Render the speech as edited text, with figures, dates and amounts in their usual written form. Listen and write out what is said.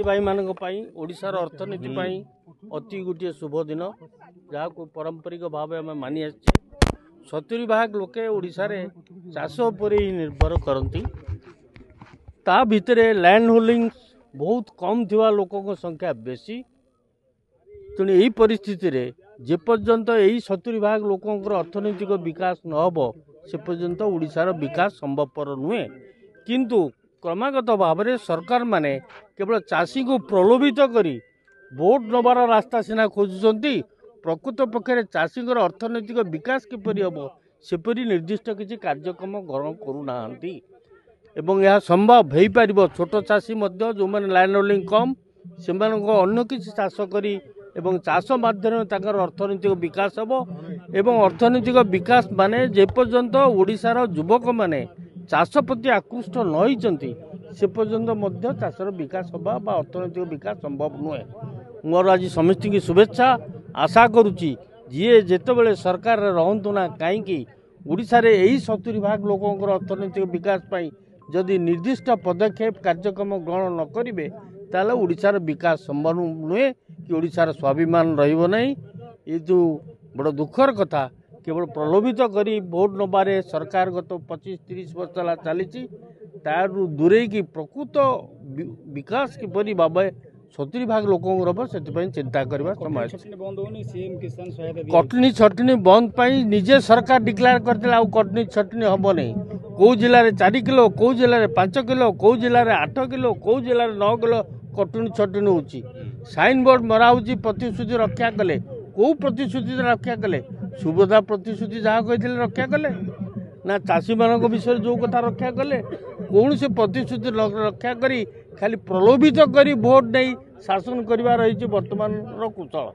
भाई मानक ओडिशार अर्थनीति अति गोटे शुभ दिन जहाँ को पारंपरिक भाव आम मानि आसे 70% लोके ओडिशा रे चाष उपर ही निर्भर करती ता भितरे लैंड होल्डिंग बहुत कम थिवा लोकों संख्या बेसी तेणु यही परिस्थिति रे जेपर्यंत यही 70% लोकों अर्थनैतिक विकास न हो से पर्यंत ओडिशार विकास संभवपर नुहे किंतु क्रमागत भाव में सरकार माने केवल चाषी को प्रलोभित करी भोट नबार रास्ता सीना खोजुंट प्रकृत पक्षे चाषी अर्थनैतिक विकास किपरि हम सेपरी निर्दिष्ट किसी कार्यक्रम ग्रहण करूना एवं यह संभव हो पार छोट चाषी जो मैंने लैंड होल्डिंग कम से अन्य किसी चाष करी एवं चाष माध्यम अर्थनैतिक विकास हम एवं अर्थनैतिक विकास माने जेपर्यंत ओडिशार युवक माने चाष प्रति आकृष्ट नई से पर्यंत चाषर विकास हवा अर्थनैतिक विकास संभव नुहे मोर आज समस्त की शुभेच्छा आशा करुच्ची जी जिते सरकार रहतु ना कहीं ओडिशा रे यही 70% लोकों अर्थनैतिक विकास पाई जदि निर्दिष्ट पदक्षेप कार्यक्रम ग्रहण न करेंगे ताले ओडिशार विकास संभव नुहे कि ओडिशार स्वाभिमान रहिबो नहीं। ये जो बड़ दुखर कथा केवल प्रलोभित करी भोट नबारे सरकार गत 25-30 वर्ष चली तारू दूरे की प्रकृत विकास किपरि भाव 70% लोकों से चिंता करवा समय कटनी छटनी बंद पाई निजे सरकार डिक्लेयर करते कटनी छटनी हम नहीं कौ जिले में 4 किलो कौ जिले में 5 किलो कौ जिले में 8 किलो कौ जिले में 9 किलो कटनी छटनी होची साइन बोर्ड मरा होची प्रतिश्रुति रक्षा कले कौ प्रतिश्रुति रक्षा कले सुभद्रा प्रतिश्रुति जहाँ कही रक्षा कले ना चाषी मान विषय जो कथा रक्षा कले कौन से प्रतिश्रुति रक्षा करी खाली प्रलोभित करी भोट नहीं शासन कर वर्तमान कुशल।